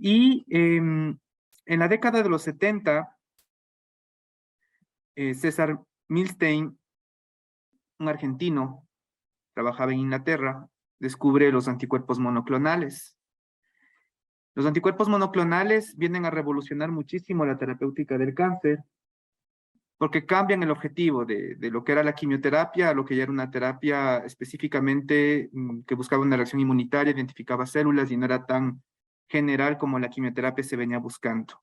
Y en la década de los 70, César Milstein, un argentino, trabajaba en Inglaterra, descubre los anticuerpos monoclonales. Los anticuerpos monoclonales vienen a revolucionar muchísimo la terapéutica del cáncer, porque cambian el objetivo de lo que era la quimioterapia a lo que ya era una terapia específicamente que buscaba una reacción inmunitaria, identificaba células y no era tan general como la quimioterapia se venía buscando.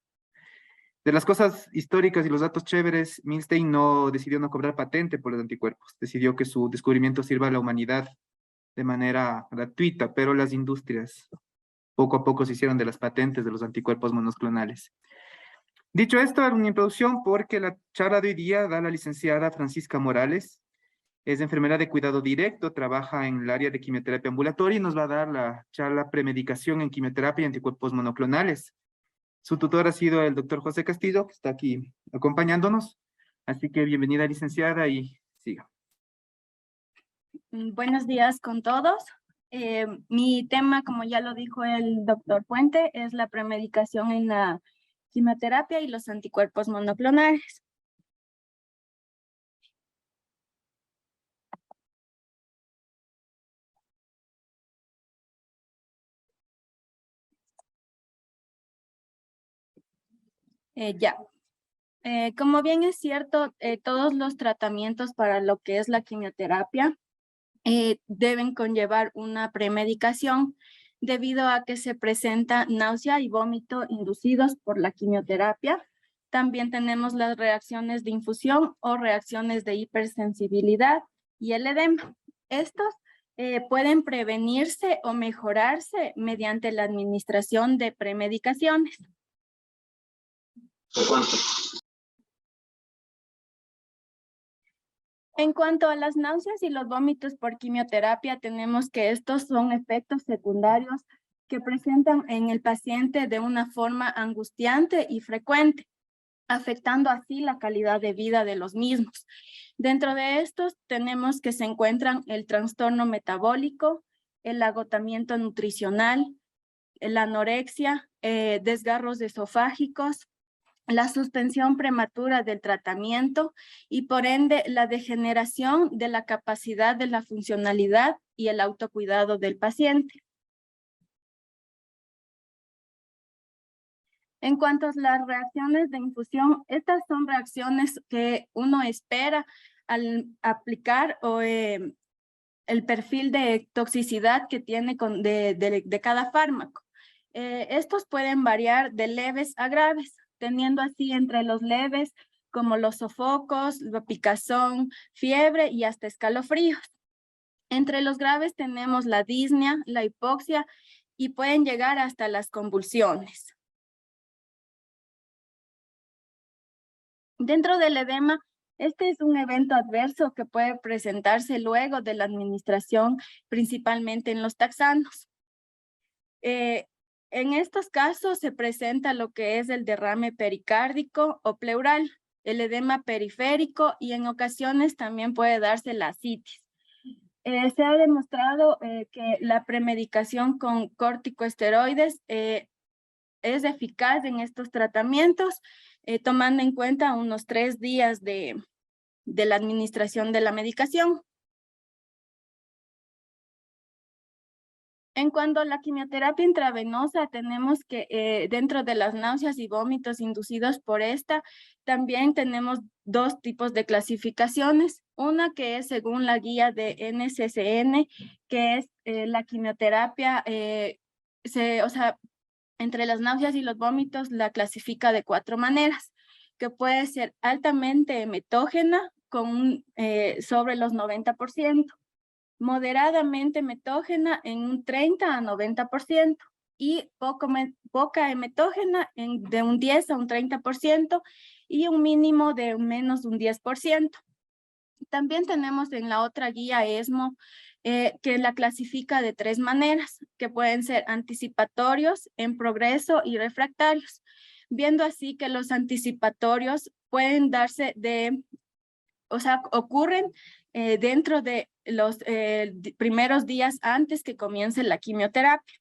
De las cosas históricas y los datos chéveres, Milstein no decidió no cobrar patente por los anticuerpos, decidió que su descubrimiento sirva a la humanidad de manera gratuita, pero las industrias poco a poco se hicieron de las patentes de los anticuerpos monoclonales. Dicho esto, era una introducción porque la charla de hoy día da la licenciada Francisca Morales, es enfermera de cuidado directo, trabaja en el área de quimioterapia ambulatoria y nos va a dar la charla premedicación en quimioterapia y anticuerpos monoclonales. Su tutor ha sido el doctor José Castillo, que está aquí acompañándonos. Así que bienvenida, licenciada, y siga. Buenos días con todos. Mi tema, como ya lo dijo el doctor Puente, es la premedicación en la quimioterapia y los anticuerpos monoclonales. Como bien es cierto, todos los tratamientos para lo que es la quimioterapia deben conllevar una premedicación debido a que se presenta náusea y vómito inducidos por la quimioterapia. También tenemos las reacciones de infusión o reacciones de hipersensibilidad y el edema. Estos pueden prevenirse o mejorarse mediante la administración de premedicaciones. ¿Por cuánto? En cuanto a las náuseas y los vómitos por quimioterapia, tenemos que estos son efectos secundarios que presentan en el paciente de una forma angustiante y frecuente, afectando así la calidad de vida de los mismos. Dentro de estos tenemos que se encuentran el trastorno metabólico, el agotamiento nutricional, la anorexia, desgarros esofágicos, la suspensión prematura del tratamiento y por ende la degeneración de la capacidad de la funcionalidad y el autocuidado del paciente. En cuanto a las reacciones de infusión, estas son reacciones que uno espera al aplicar el perfil de toxicidad que tiene de cada fármaco. Estos pueden variar de leves a graves, teniendo así entre los leves como los sofocos, la picazón, fiebre y hasta escalofríos. Entre los graves tenemos la disnea, la hipoxia y pueden llegar hasta las convulsiones. Dentro del edema, este es un evento adverso que puede presentarse luego de la administración, principalmente en los taxanos. En estos casos se presenta lo que es el derrame pericárdico o pleural, el edema periférico y en ocasiones también puede darse la ascitis. Se ha demostrado que la premedicación con corticosteroides es eficaz en estos tratamientos, tomando en cuenta unos 3 días de la administración de la medicación. En cuanto a la quimioterapia intravenosa, tenemos que dentro de las náuseas y vómitos inducidos por esta, también tenemos 2 tipos de clasificaciones. Una que es según la guía de NCCN, que es la quimioterapia, entre las náuseas y los vómitos la clasifica de 4 maneras, que puede ser altamente emetógena con sobre los 90%. Moderadamente emetógena en un 30 a 90% y poca emetógena de un 10 a un 30% y un mínimo de menos un 10%. También tenemos en la otra guía ESMO que la clasifica de 3 maneras, que pueden ser anticipatorios, en progreso y refractarios, viendo así que los anticipatorios pueden darse ocurren dentro de los primeros días antes que comience la quimioterapia.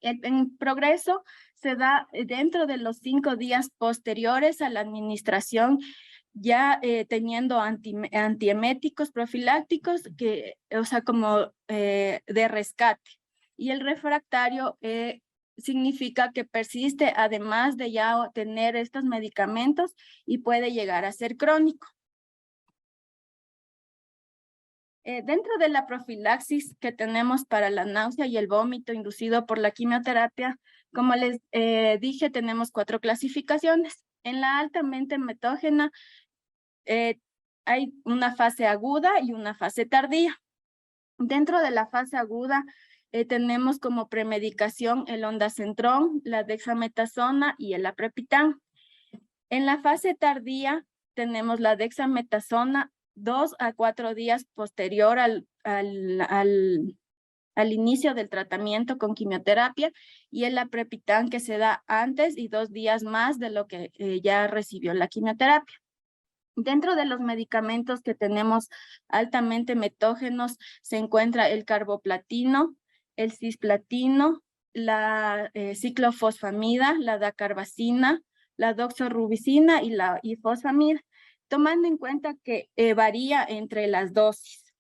El progreso se da dentro de los 5 días posteriores a la administración, ya teniendo antieméticos profilácticos, o sea, como de rescate. Y el refractario significa que persiste además de ya tener estos medicamentos y puede llegar a ser crónico. Dentro de la profilaxis que tenemos para la náusea y el vómito inducido por la quimioterapia, como les dije, tenemos 4 clasificaciones. En la altamente metógena hay una fase aguda y una fase tardía. Dentro de la fase aguda tenemos como premedicación el ondansetron, la dexametasona y el aprepitant. En la fase tardía tenemos la dexametasona 2 a 4 días posterior al inicio del tratamiento con quimioterapia, y el aprepitant que se da antes y 2 días más de lo que ya recibió la quimioterapia. Dentro de los medicamentos que tenemos altamente metógenos se encuentra el carboplatino, el cisplatino, la ciclofosfamida, la dacarbazina, la doxorubicina y la ifosfamida, tomando en cuenta que varía entre las dosis,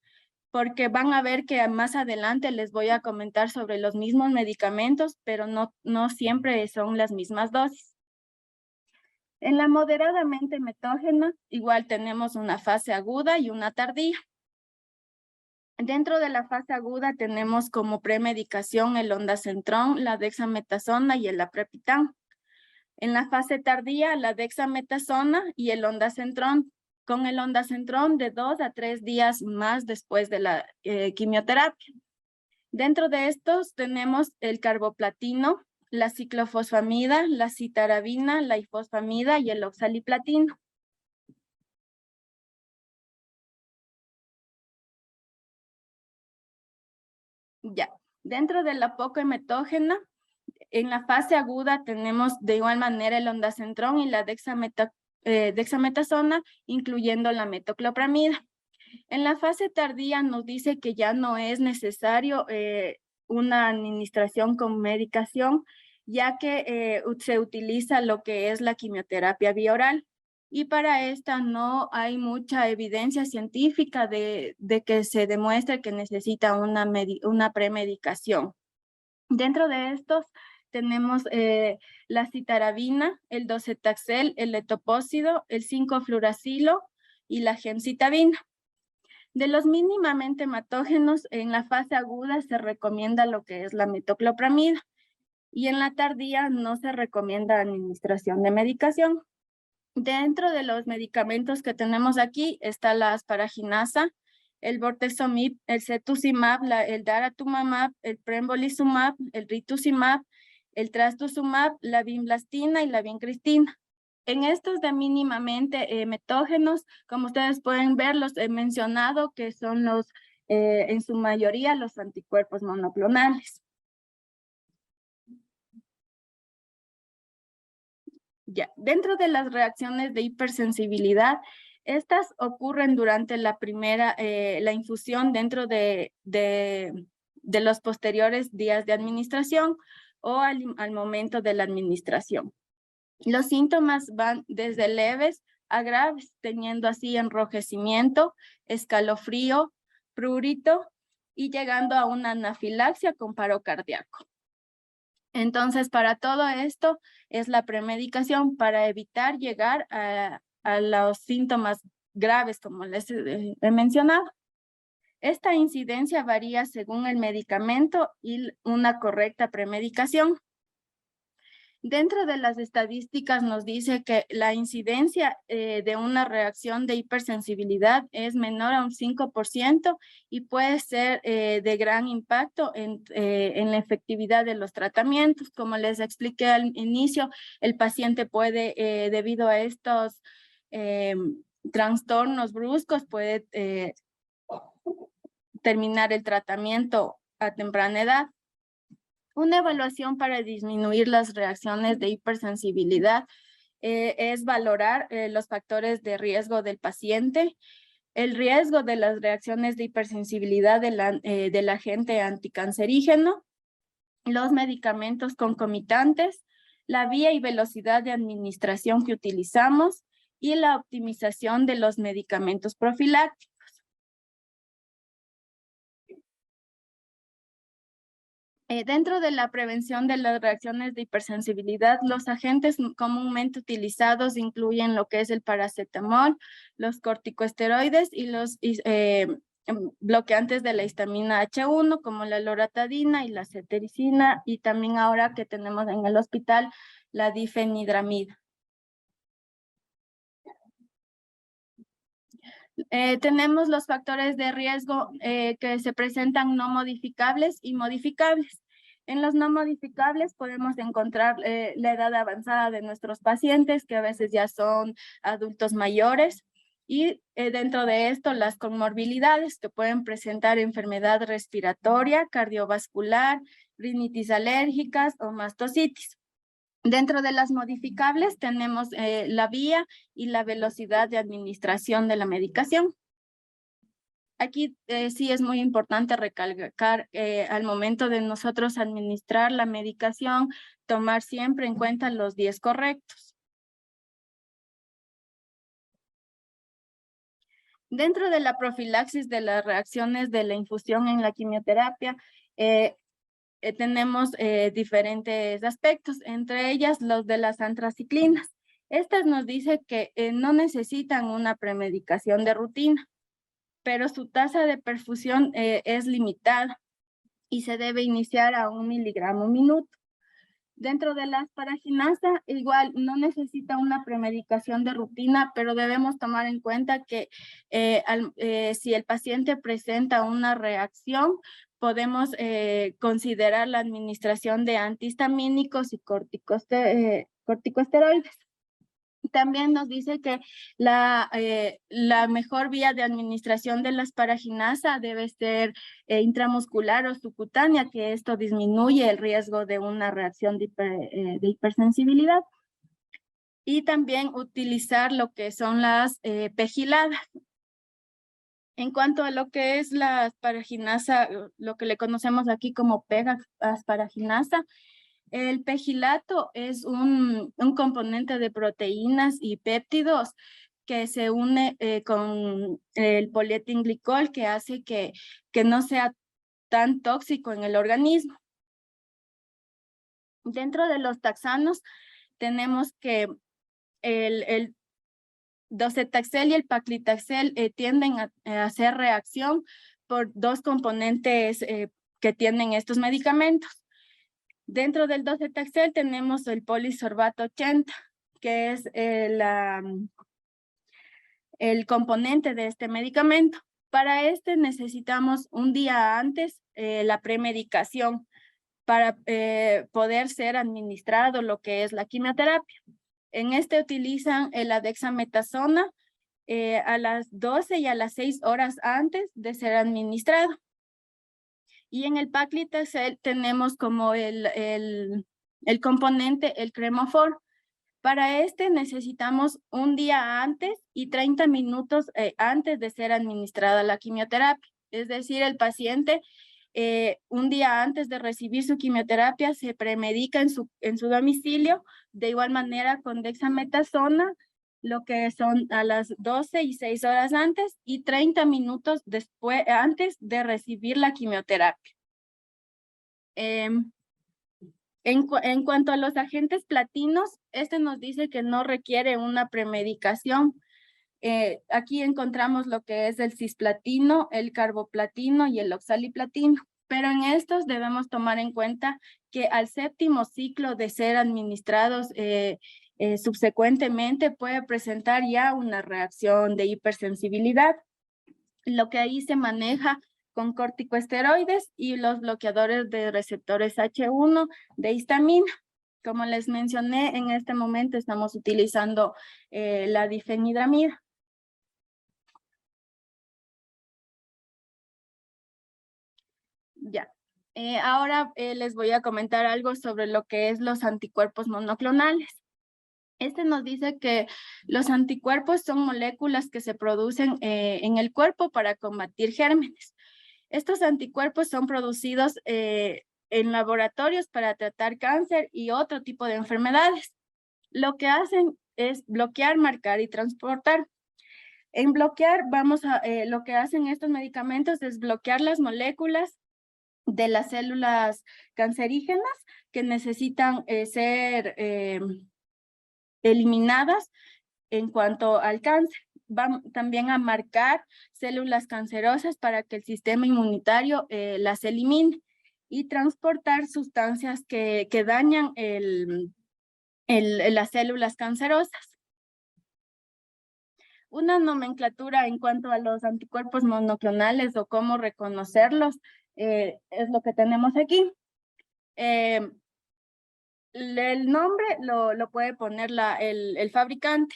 porque van a ver que más adelante les voy a comentar sobre los mismos medicamentos, pero no siempre son las mismas dosis. En la moderadamente metógena, igual tenemos una fase aguda y una tardía. Dentro de la fase aguda tenemos como premedicación el ondansetron, la dexametasona y el aprepitant. En la fase tardía, la dexametasona y el ondansetron, con el ondansetron de 2 a 3 días más después de la quimioterapia. Dentro de estos tenemos el carboplatino, la ciclofosfamida, la citarabina, la ifosfamida y el oxaliplatino. Ya, dentro de la poco metógena, en la fase aguda tenemos de igual manera el ondansetron y la dexametasona, incluyendo la metoclopramida. En la fase tardía nos dice que ya no es necesario una administración con medicación, ya que se utiliza lo que es la quimioterapia bioral. Y para esta no hay mucha evidencia científica de que se demuestre que necesita una premedicación. Dentro de estos tenemos la citarabina, el docetaxel, el etopósido, el 5-fluoracilo y la gemcitabina. De los mínimamente hematógenos, en la fase aguda se recomienda lo que es la metoclopramida, y en la tardía no se recomienda administración de medicación. Dentro de los medicamentos que tenemos aquí está la asparaginasa, el bortezomib, el cetuximab, el daratumumab, el pembrolizumab, el rituximab, el trastuzumab, la vinblastina y la vincristina. En estos de mínimamente metógenos, como ustedes pueden ver, los he mencionado que son en su mayoría los anticuerpos monoclonales. Ya, dentro de las reacciones de hipersensibilidad, estas ocurren durante la infusión dentro de los posteriores días de administración o al momento de la administración. Los síntomas van desde leves a graves, teniendo así enrojecimiento, escalofrío, prurito y llegando a una anafilaxia con paro cardíaco. Entonces, para todo esto es la premedicación para evitar llegar a los síntomas graves, como les he mencionado. Esta incidencia varía según el medicamento y una correcta premedicación. Dentro de las estadísticas nos dice que la incidencia de una reacción de hipersensibilidad es menor a un 5% y puede ser de gran impacto en la efectividad de los tratamientos. Como les expliqué al inicio, el paciente puede, debido a estos trastornos bruscos, puede terminar el tratamiento a temprana edad. Una evaluación para disminuir las reacciones de hipersensibilidad es valorar los factores de riesgo del paciente, el riesgo de las reacciones de hipersensibilidad del agente anticancerígeno, los medicamentos concomitantes, la vía y velocidad de administración que utilizamos y la optimización de los medicamentos profilácticos. Dentro de la prevención de las reacciones de hipersensibilidad, los agentes comúnmente utilizados incluyen lo que es el paracetamol, los corticosteroides y los bloqueantes de la histamina H1, como la loratadina y la cetericina, y también ahora que tenemos en el hospital la difenidramida. Tenemos los factores de riesgo que se presentan no modificables y modificables. En los no modificables podemos encontrar la edad avanzada de nuestros pacientes, que a veces ya son adultos mayores, y dentro de esto las comorbilidades que pueden presentar enfermedad respiratoria, cardiovascular, rinitis alérgicas o mastocitis. Dentro de las modificables tenemos la vía y la velocidad de administración de la medicación. Aquí sí es muy importante recalcar al momento de nosotros administrar la medicación, tomar siempre en cuenta los 10 correctos. Dentro de la profilaxis de las reacciones de la infusión en la quimioterapia, tenemos diferentes aspectos, entre ellas los de las antraciclinas. Estas nos dicen que no necesitan una premedicación de rutina, pero su tasa de perfusión es limitada y se debe iniciar a 1 miligramo minuto. Dentro de la asparaginasa, igual no necesita una premedicación de rutina, pero debemos tomar en cuenta que si el paciente presenta una reacción, podemos considerar la administración de antihistamínicos y corticosteroides. También nos dice que la mejor vía de administración de la asparaginasa debe ser intramuscular o subcutánea, que esto disminuye el riesgo de una reacción de hipersensibilidad. Y también utilizar lo que son las pegiladas. En cuanto a lo que es la asparaginasa, lo que le conocemos aquí como pega-asparaginasa, el pegilato es un componente de proteínas y péptidos que se une con el polietilenglicol, que hace que no sea tan tóxico en el organismo. Dentro de los taxanos tenemos que el docetaxel y el paclitaxel tienden a hacer reacción por dos componentes que tienen estos medicamentos. Dentro del docetaxel tenemos el polisorbato 80, que es el componente de este medicamento. Para este necesitamos un día antes la premedicación para poder ser administrado lo que es la quimioterapia. En este utilizan la dexametasona a las 12 y a las 6 horas antes de ser administrado. Y en el paclitaxel tenemos como el componente, el cremofor. Para este necesitamos un día antes y 30 minutos antes de ser administrada la quimioterapia. Es decir, el paciente un día antes de recibir su quimioterapia se premedica en su domicilio, de igual manera con dexametasona, lo que son a las 12 y 6 horas antes y 30 minutos después, antes de recibir la quimioterapia. En cuanto a los agentes platinos, este nos dice que no requiere una premedicación. Aquí encontramos lo que es el cisplatino, el carboplatino y el oxaliplatino, pero en estos debemos tomar en cuenta que al 7º ciclo de ser administrados subsecuentemente puede presentar ya una reacción de hipersensibilidad. Lo que ahí se maneja con corticosteroides y los bloqueadores de receptores H1 de histamina. Como les mencioné, en este momento estamos utilizando la difenidramida. Ya. Ahora les voy a comentar algo sobre lo que es los anticuerpos monoclonales. Este nos dice que los anticuerpos son moléculas que se producen en el cuerpo para combatir gérmenes. Estos anticuerpos son producidos en laboratorios para tratar cáncer y otro tipo de enfermedades. Lo que hacen es bloquear, marcar y transportar. En bloquear, lo que hacen estos medicamentos es bloquear las moléculas de las células cancerígenas que necesitan ser eliminadas en cuanto al cáncer. Van también a marcar células cancerosas para que el sistema inmunitario las elimine y transportar sustancias que dañan las células cancerosas. Una nomenclatura en cuanto a los anticuerpos monoclonales o cómo reconocerlos es lo que tenemos aquí. El nombre lo puede poner el fabricante.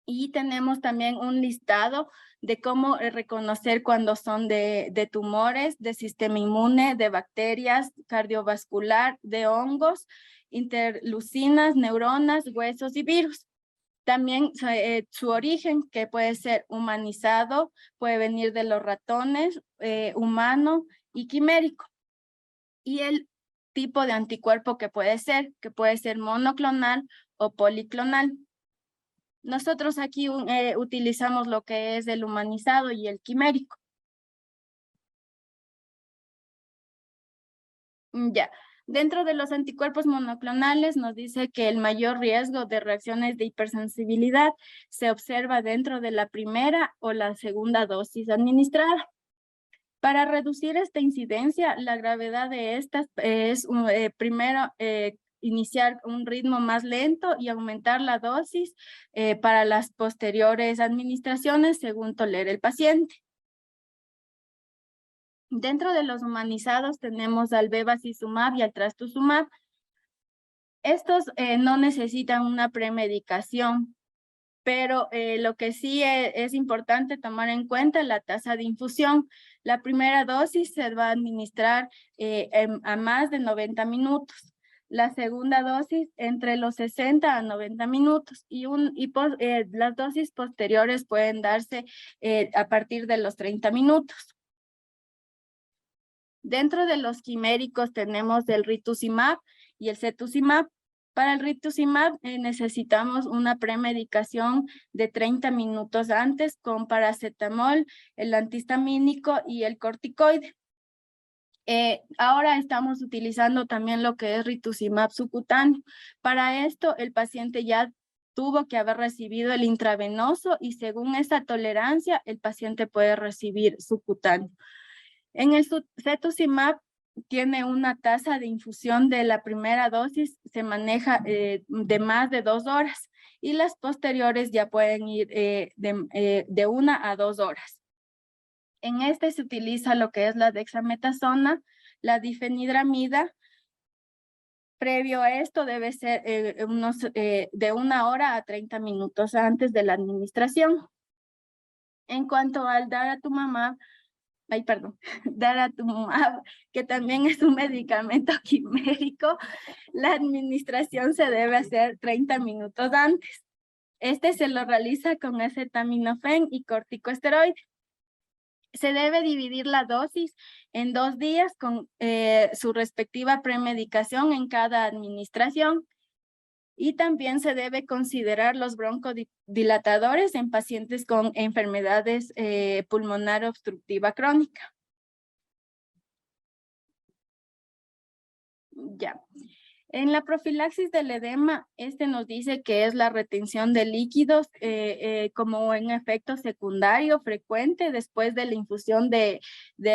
Y tenemos también un listado de cómo reconocer cuando son de tumores, de sistema inmune, de bacterias, cardiovascular, de hongos, interleucinas, neuronas, huesos y virus. También su origen, que puede ser humanizado, puede venir de los ratones, humano y quimérico. Y el tipo de anticuerpo que puede ser monoclonal o policlonal. Nosotros aquí utilizamos lo que es el humanizado y el quimérico. Ya. Dentro de los anticuerpos monoclonales nos dice que el mayor riesgo de reacciones de hipersensibilidad se observa dentro de la primera o la segunda dosis administrada. Para reducir esta incidencia, la gravedad de estas es primero iniciar un ritmo más lento y aumentar la dosis para las posteriores administraciones según tolere el paciente. Dentro de los humanizados tenemos al bevacizumab y al trastuzumab. Estos no necesitan una premedicación, pero lo que sí es importante tomar en cuenta la tasa de infusión. La primera dosis se va a administrar a más de 90 minutos. La segunda dosis entre los 60 a 90 minutos y las dosis posteriores pueden darse a partir de los 30 minutos. Dentro de los quiméricos tenemos el rituximab y el cetuximab. Para el rituximab necesitamos una premedicación de 30 minutos antes con paracetamol, el antihistamínico y el corticoide. Ahora estamos utilizando también lo que es rituximab subcutáneo. Para esto el paciente ya tuvo que haber recibido el intravenoso y según esa tolerancia el paciente puede recibir subcutáneo. En el cetuximab tiene una tasa de infusión de la primera dosis, se maneja de más de 2 horas y las posteriores ya pueden ir de 1 a 2 horas. En este se utiliza lo que es la dexametasona, la difenidramida. Previo a esto debe ser de 1 hora a 30 minutos antes de la administración. En cuanto al daratumumab, que también es un medicamento quimérico, la administración se debe hacer 30 minutos antes. Este se lo realiza con acetaminofén y corticosteroide. Se debe dividir la dosis en 2 días con su respectiva premedicación en cada administración. Y también se debe considerar los broncodilatadores en pacientes con enfermedades pulmonar obstructiva crónica. Ya. En la profilaxis del edema, nos dice que es la retención de líquidos como un efecto secundario frecuente después de la infusión de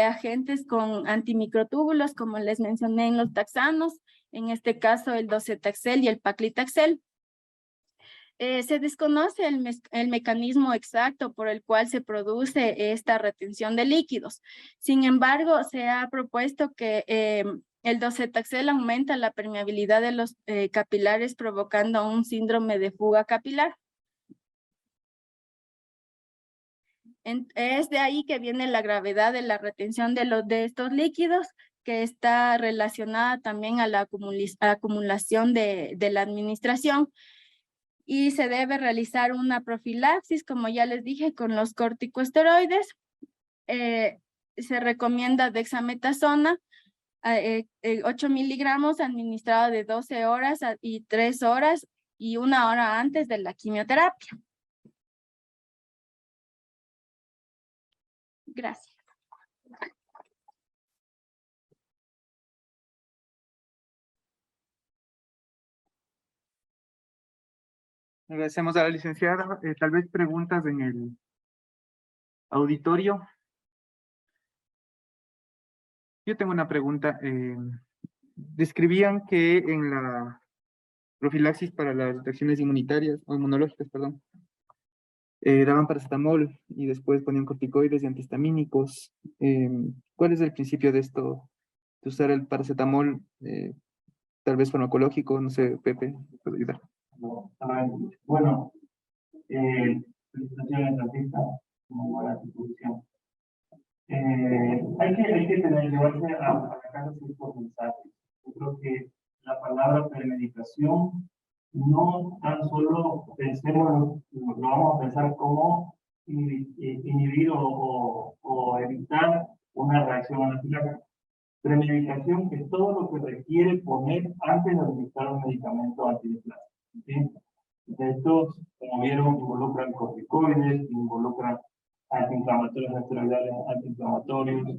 agentes con antimicrotúbulos, como les mencioné en los taxanos, en este caso el docetaxel y el paclitaxel. Se desconoce el mecanismo exacto por el cual se produce esta retención de líquidos. Sin embargo, se ha propuesto que el docetaxel aumenta la permeabilidad de los capilares provocando un síndrome de fuga capilar. Es de ahí que viene la gravedad de la retención de estos líquidos, que está relacionada también a la acumulación de la administración. Y se debe realizar una profilaxis, como ya les dije, con los corticosteroides. Se recomienda dexametasona, 8 miligramos administrado de 12 horas y 3 horas y 1 hora antes de la quimioterapia. Gracias. Agradecemos a la licenciada. Tal vez preguntas en el auditorio. Yo tengo una pregunta. Describían que en la profilaxis para las reacciones inmunitarias, o inmunológicas, perdón, daban paracetamol y después ponían corticoides y antihistamínicos. ¿Cuál es el principio de esto, de usar el paracetamol, tal vez farmacológico? No sé, Pepe, ¿puede ayudar? Bueno, felicitaciones, artista, muy buena institución. Hay que llevarse a la casa ciertos mensajes. Yo creo que la palabra premedicación no tan solo pensemos, lo vamos a pensar como inhibir o evitar una reacción anafiláctica. Premedicación es todo lo que requiere poner antes de administrar un medicamento antiinflamatorio. ¿Sí? De estos, como vieron, involucran corticoides, involucran antiinflamatorios, esteroidales antiinflamatorios,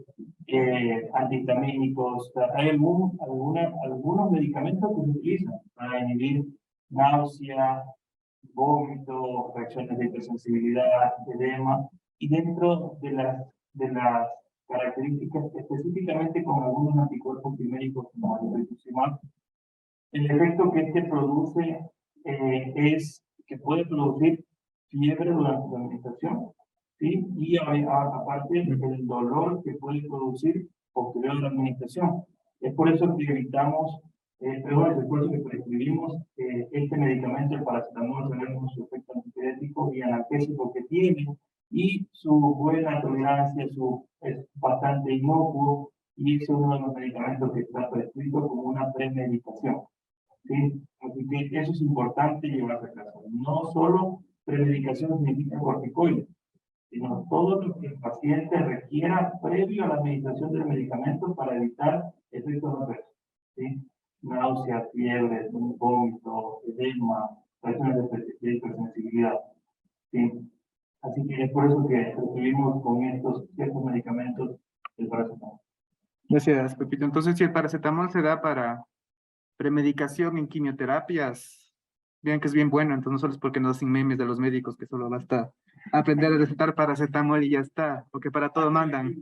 antihistamínicos. O sea, hay algunos medicamentos que se utilizan para inhibir náusea, vómito, reacciones de hipersensibilidad, edema, y dentro de las características específicamente con algunos anticuerpos priméricos como el rituximab, el efecto que este produce es que puede producir fiebre durante la administración, ¿sí? Y aparte el dolor que puede producir posterior a la administración. Es por eso que evitamos, es por eso que prescribimos este medicamento, el paracetamol, sabemos su efecto antipirético y analgésico que tiene, y su buena tolerancia, es bastante inocuo, y es uno de los medicamentos que está prescrito como una premedicación. ¿Sí? Así que eso es importante llevarse a casa. No solo premedicación significa corticoides, sino todo lo que el paciente requiera previo a la administración del medicamento para evitar efectos adversos. ¿Sí? Náusea, fiebre, vómito, edema, reacciones de hipersensibilidad. ¿Sí? Así que es por eso que recibimos con estos ciertos medicamentos el paracetamol. Gracias, Pepito. Entonces, si el paracetamol se da para premedicación en quimioterapias, vean que es bien bueno, entonces no solo es porque nos hacen memes de los médicos que solo basta aprender a recetar paracetamol y ya está, porque para todo mandan.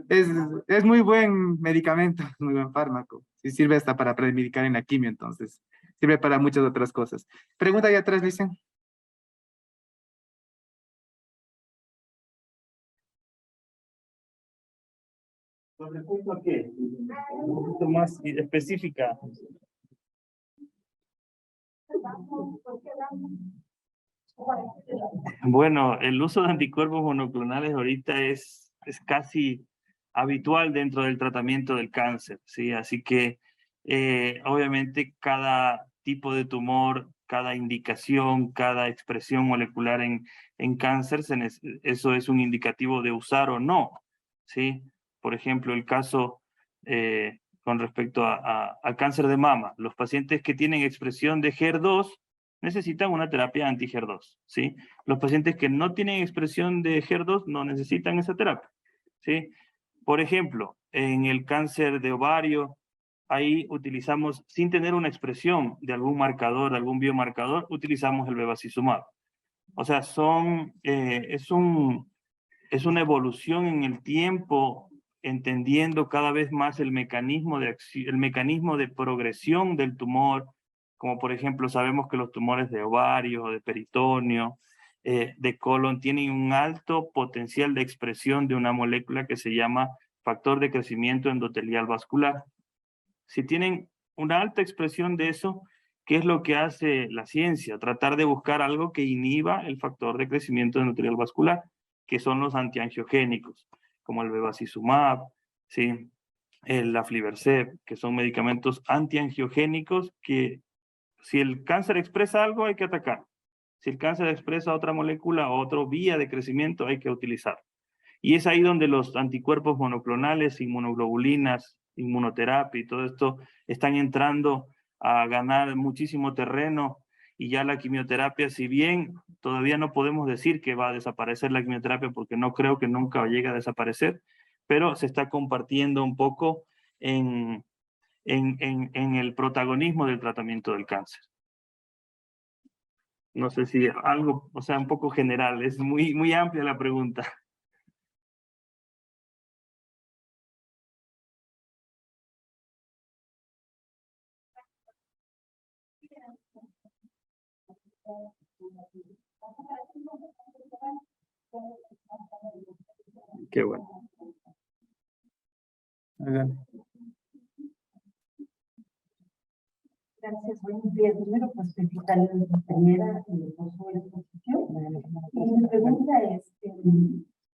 Es muy buen medicamento, es muy buen fármaco. Sí sirve hasta para premedicar en la quimio, entonces sirve para muchas otras cosas. Pregunta allá atrás, dicen. ¿Con respecto a qué? Un poquito más específica. Bueno, el uso de anticuerpos monoclonales ahorita es casi habitual dentro del tratamiento del cáncer, ¿sí? Así que obviamente cada tipo de tumor, cada indicación, cada expresión molecular en cáncer, eso es un indicativo de usar o no, ¿sí? Por ejemplo, el caso con respecto al cáncer de mama, los pacientes que tienen expresión de HER2 necesitan una terapia anti-HER2, ¿sí? Los pacientes que no tienen expresión de HER2 no necesitan esa terapia, ¿sí? Por ejemplo, en el cáncer de ovario, ahí utilizamos, sin tener una expresión de algún marcador, algún biomarcador, utilizamos el bevacizumab. O sea, es una evolución en el tiempo, entendiendo cada vez más el mecanismo de progresión del tumor, como por ejemplo sabemos que los tumores de ovario, de peritoneo, de colon tienen un alto potencial de expresión de una molécula que se llama factor de crecimiento endotelial vascular. Si tienen una alta expresión de eso, ¿qué es lo que hace la ciencia? Tratar de buscar algo que inhiba el factor de crecimiento endotelial vascular, que son los antiangiogénicos, como el bevacizumab, ¿sí? El aflibercept, que son medicamentos antiangiogénicos que si el cáncer expresa algo hay que atacar. Si el cáncer expresa otra molécula o otra vía de crecimiento hay que utilizar. Y es ahí donde los anticuerpos monoclonales, inmunoglobulinas, inmunoterapia y todo esto están entrando a ganar muchísimo terreno, y ya la quimioterapia, si bien todavía no podemos decir que va a desaparecer la quimioterapia, porque no creo que nunca llegue a desaparecer, pero se está compartiendo un poco en el protagonismo del tratamiento del cáncer. No sé si algo, o sea, un poco general, es muy amplia la pregunta. Qué bueno. Gracias, buenos días. Primero, pues felicitarle a la compañera por su exposición. Y mi pregunta es, ¿qué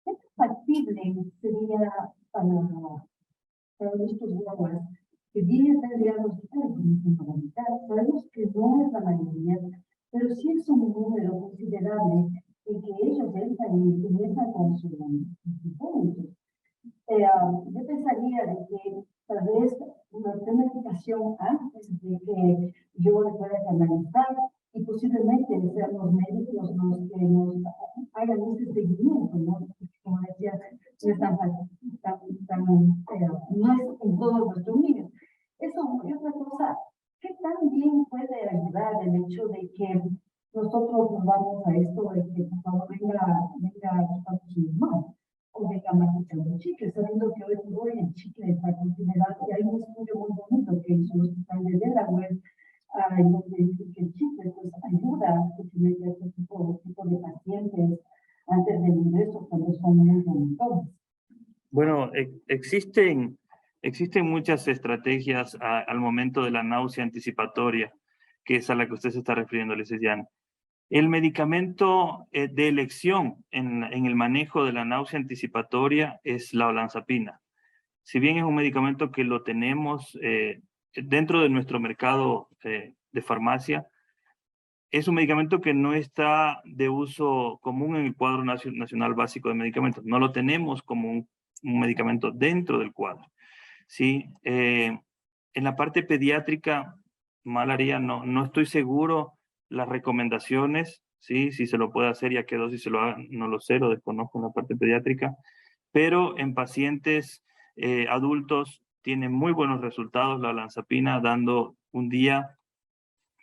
tan factible sería para nuestros jugadores que bien tendrían los hospitales? Sabemos que no es la mayoría, pero sí es un número considerable en que ellos entran y comienzan con sus puntos. Yo pensaría de que tal vez una planificación antes de que yo le pueda canalizar y posiblemente sean los médicos los que nos hagan ese seguimiento, ¿no? Como decía, no es no es en todos nuestros niños. Eso y otra cosa, ¿qué tan bien puede ayudar el hecho de que nosotros nos vamos a esto de que por favor venga a Estados Unidos? O de camaración chicle, sabiendo que hoy por hoy el chicle está considerado, y hay un estudio muy bonito que hizo el hospital de Delaware, en donde dice que el chicle pues ayuda especialmente a este tipo de pacientes antes del ingreso cuando son muy jóvenes. Bueno, existen muchas estrategias al momento de la náusea anticipatoria, que es a la que usted se está refiriendo, licenciada. El medicamento de elección en el manejo de la náusea anticipatoria es la olanzapina. Si bien es un medicamento que lo tenemos dentro de nuestro mercado de farmacia, es un medicamento que no está de uso común en el cuadro nacional básico de medicamentos. No lo tenemos como un medicamento dentro del cuadro. ¿Sí? En la parte pediátrica, malaria, no estoy seguro las recomendaciones, ¿sí? Si se lo puede hacer, ya qué dosis se lo haga, no lo sé, lo desconozco en la parte pediátrica, pero en pacientes adultos tiene muy buenos resultados la olanzapina, dando un día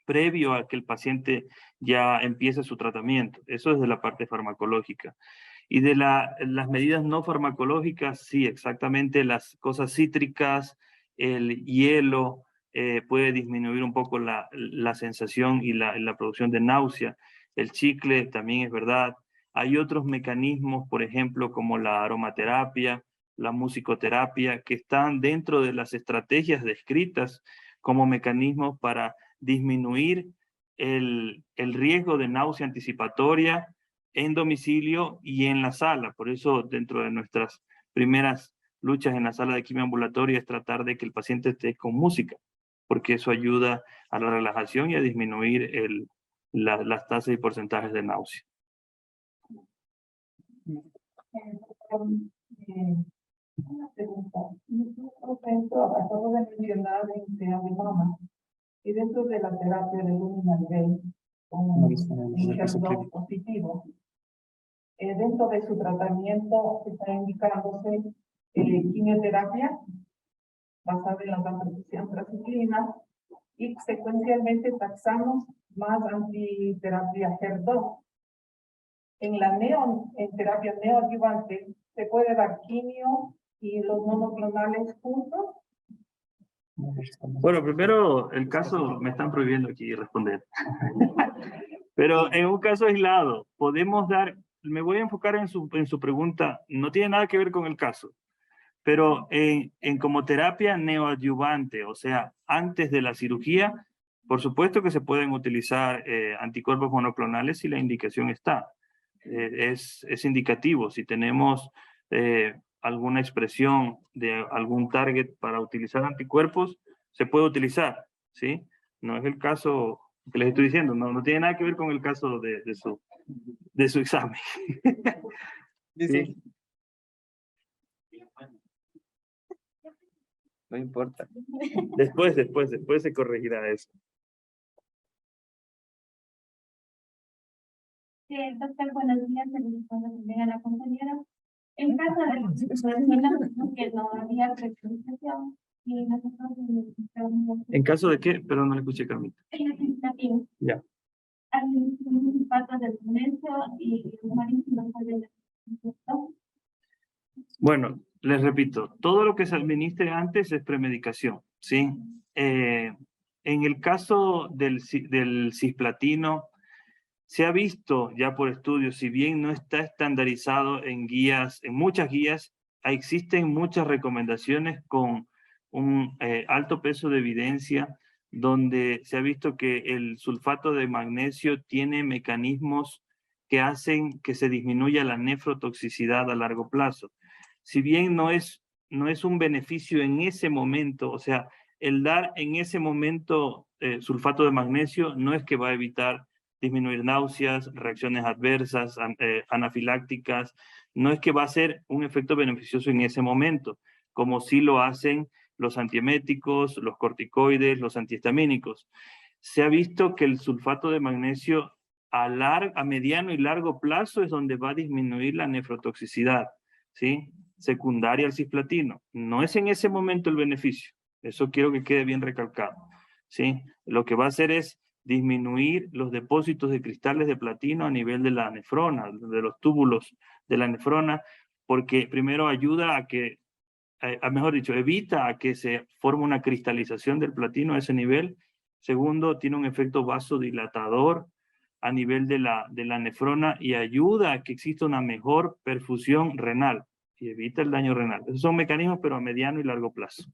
previo a que el paciente ya empiece su tratamiento. Eso es de la parte farmacológica. Y de las medidas no farmacológicas, sí, exactamente, las cosas cítricas, el hielo, puede disminuir un poco la sensación y la producción de náusea. El chicle también es verdad. Hay otros mecanismos, por ejemplo, como la aromaterapia, la musicoterapia, que están dentro de las estrategias descritas como mecanismos para disminuir el riesgo de náusea anticipatoria en domicilio y en la sala. Por eso, dentro de nuestras primeras luchas en la sala de quimio ambulatoria es tratar de que el paciente esté con música, porque eso ayuda a la relajación y a disminuir las tasas y porcentajes de náusea. Una pregunta. Nosotros acabo de mencionar en TEA de mama y dentro de la terapia de luminal B con HER2 positivo, dentro de su tratamiento está indicándose quimioterapia basada en la antraciclina y secuencialmente taxamos más antiterapia HER2. En terapia neoadyuvante se puede dar quimio y los monoclonales juntos. Bueno, primero el caso, me están prohibiendo aquí responder. Pero en un caso aislado, podemos dar, me voy a enfocar en su pregunta, no tiene nada que ver con el caso, pero en como terapia neoadyuvante, o sea, antes de la cirugía, por supuesto que se pueden utilizar anticuerpos monoclonales si la indicación está. Es indicativo, si tenemos alguna expresión de algún target para utilizar anticuerpos, se puede utilizar, ¿sí? No es el caso que les estoy diciendo, no tiene nada que ver con el caso de su examen. Dice, ¿Sí? No importa. Después se corregirá eso. Doctor, buenos días. También a la compañera. En caso de que no había presentación y nosotros necesitamos... ¿En caso de qué? Pero no le escuché, Carmita. Legislativo. Ya. Administración de impactos del comercio y marítimo de Bueno, les repito, todo lo que se administre antes es premedicación, ¿sí? En el caso del cisplatino, se ha visto ya por estudios, si bien no está estandarizado en guías, en muchas guías, existen muchas recomendaciones con un alto peso de evidencia, donde se ha visto que el sulfato de magnesio tiene mecanismos que hacen que se disminuya la nefrotoxicidad a largo plazo. Si bien no es un beneficio en ese momento, o sea, el dar en ese momento sulfato de magnesio no es que va a evitar disminuir náuseas, reacciones adversas, anafilácticas, no es que va a ser un efecto beneficioso en ese momento, como sí lo hacen los antieméticos, los corticoides, los antihistamínicos. Se ha visto que el sulfato de magnesio a mediano y largo plazo es donde va a disminuir la nefrotoxicidad, ¿sí? Secundaria al cisplatino. No es en ese momento el beneficio, eso quiero que quede bien recalcado, ¿sí? Lo que va a hacer es disminuir los depósitos de cristales de platino a nivel de la nefrona, de los túbulos de la nefrona, porque primero ayuda a que, mejor dicho, evita a que se forme una cristalización del platino a ese nivel. Segundo, tiene un efecto vasodilatador a nivel de la nefrona y ayuda a que exista una mejor perfusión renal y evita el daño renal. Esos son mecanismos, pero a mediano y largo plazo.